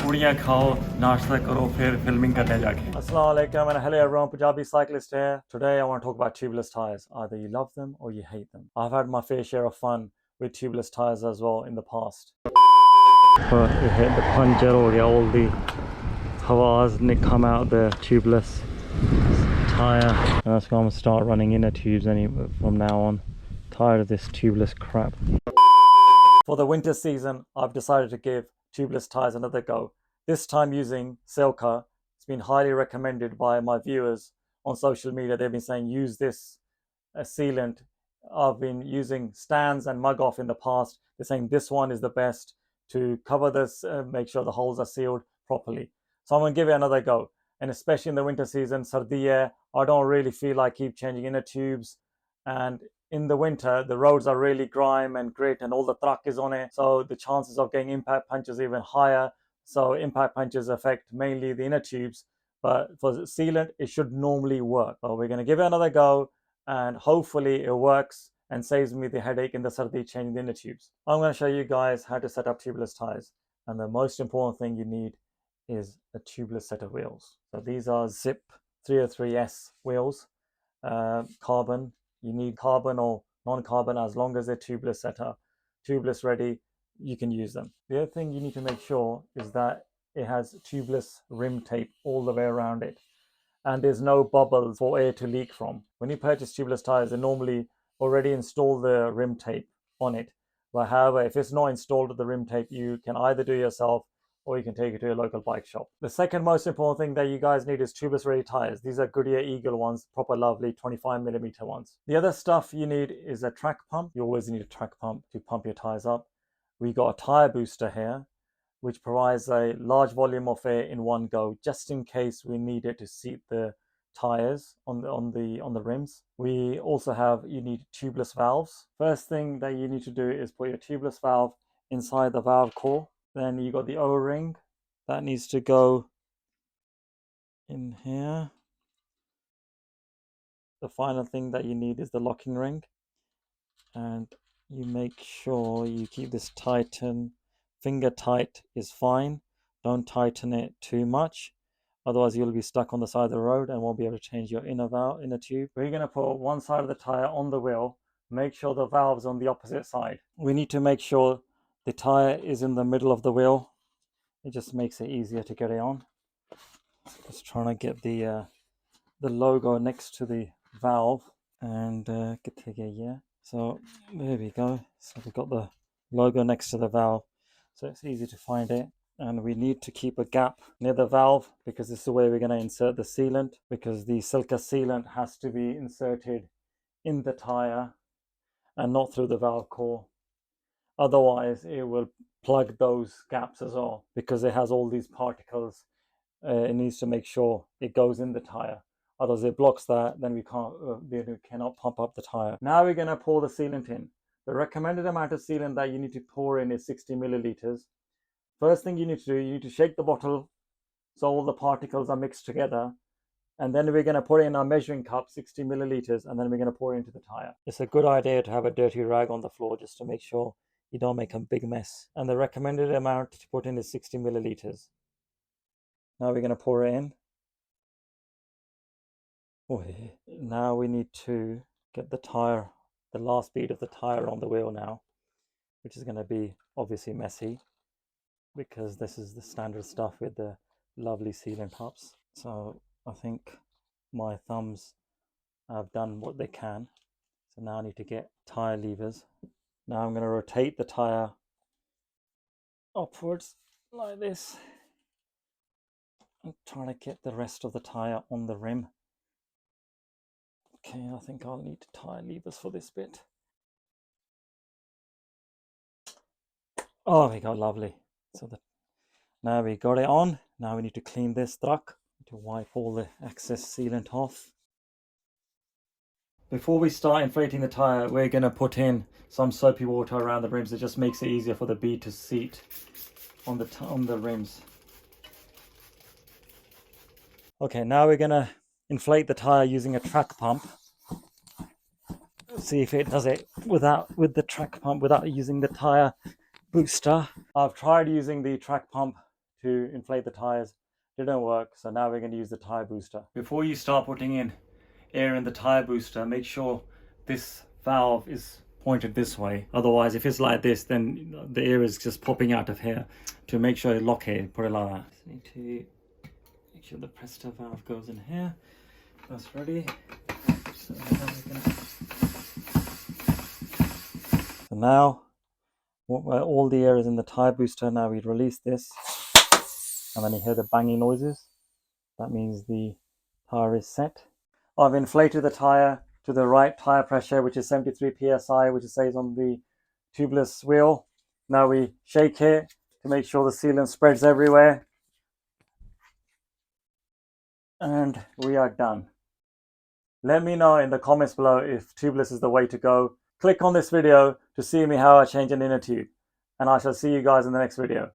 पूड़ियाँ खाओ, नाश्ता करो, फिर फिल्मिंग करने जाके. Assalamu alaikum and hello everyone, Punjabi Cyclist here. Today I want to talk about tubeless tyres. Either you love them or you hate them. I've had my fair share of fun with tubeless tyres as well in the past. But it hit the puncture ho gaya, all the hawas come out the tubeless tyre. That's why I'm going to start running inner tubes from now on. Tired of this tubeless crap. For the winter season, I've decided to give tubeless tyres another go. This time using Silca. It's been highly recommended by my viewers on social media. They've been saying use this sealant. I've been using stands and mug off in the past. They're saying this one is the best to cover this, make sure the holes are sealed properly. So I'm going to give it another go. And especially in the winter season, sardi hai, I don't really feel like keep changing inner tubes. And in the winter, the roads are really grime and grit and all the truck is on it. So the chances of getting impact punches are even higher. So impact punches affect mainly the inner tubes. But for sealant, it should normally work. So we're going to give it another go and hopefully it works and saves me the headache in the sardi changing the inner tubes. I'm going to show you guys how to set up tubeless tires. And the most important thing you need is a tubeless set of wheels. So these are Zip 303S wheels, carbon. You need carbon or non-carbon as long as they're tubeless set up, tubeless ready, you can use them. The other thing you need to make sure is that it has tubeless rim tape all the way around it. And there's no bubbles for air to leak from. When you purchase tubeless tires, they normally already install the rim tape on it. But however, if it's not installed with the rim tape, you can either do it yourself or you can take it to a local bike shop. The second most important thing that you guys need is tubeless ready tires. These are Goodyear Eagle ones, proper lovely 25mm ones. The other stuff you need is a track pump. You always need a track pump to pump your tires up. We got a tire booster here, which provides a large volume of air in one go, just in case we need it to seat the tires on the rims. We also have, you need tubeless valves. First thing that you need to do is put your tubeless valve inside the valve core. Then you got the O-ring that needs to go in here. The final thing that you need is the locking ring, and you make sure you keep this tighten. Finger tight is fine. Don't tighten it too much, otherwise you'll be stuck on the side of the road and won't be able to change your inner tube. We're going to put one side of the tire on the wheel. Make sure the valve's on the opposite side. We need to make sure the tire is in the middle of the wheel. It just makes it easier to get it on. Just trying to get the logo next to the valve and so there we go. So we've got the logo next to the valve, so it's easy to find it. And we need to keep a gap near the valve because this is the way we're going to insert the sealant, because the Silca sealant has to be inserted in the tire and not through the valve core. Otherwise it will plug those gaps as well, because it has all these particles. It needs to make sure it goes in the tire. Otherwise it blocks that, then we cannot pump up the tire. Now we're going to pour the sealant in. The recommended amount of sealant that you need to pour in is 60 milliliters. First thing you need to do, you need to shake the bottle so all the particles are mixed together. And then we're going to put in our measuring cup, 60 milliliters, and then we're going to pour it into the tire. It's a good idea to have a dirty rag on the floor just to make sure you don't make a big mess. And the recommended amount to put in is 60 milliliters. Now we're going to pour it in. Now we need to get the tire, the last bead of the tire on the wheel now, which is going to be obviously messy because this is the standard stuff with the lovely sealant cups. So I think my thumbs have done what they can. So now I need to get tire levers. Now I'm going to rotate the tire upwards like this. I'm trying to get the rest of the tire on the rim. Okay, I think I'll need tire levers for this bit. Oh, we got lovely. So now we got it on. Now we need to clean this truck to wipe all the excess sealant off. Before we start inflating the tire, we're going to put in some soapy water around the rims. It just makes it easier for the bead to seat on the rims. Okay, now we're going to inflate the tire using a track pump. see if it does it with the track pump without using the tire booster. I've tried using the track pump to inflate the tires, didn't work, so now we're going to use the tire booster. Before you start putting in air in the tire booster, make sure this valve is pointed this way. Otherwise, if it's like this, then the air is just popping out of here. To make sure you lock it, put it like that. Just need to make sure the Presto valve goes in here. That's ready. So now all the air is in the tire booster. Now we release this, and then you hear the banging noises. That means the tire is set. I've inflated the tire to the right tire pressure, which is 73 psi, which it says on the tubeless wheel. Now we shake it to make sure the sealant spreads everywhere, and we are done. Let me know in the comments below if tubeless is the way to go. Click on this video to see me how I change an inner tube, and I shall see you guys in the next video.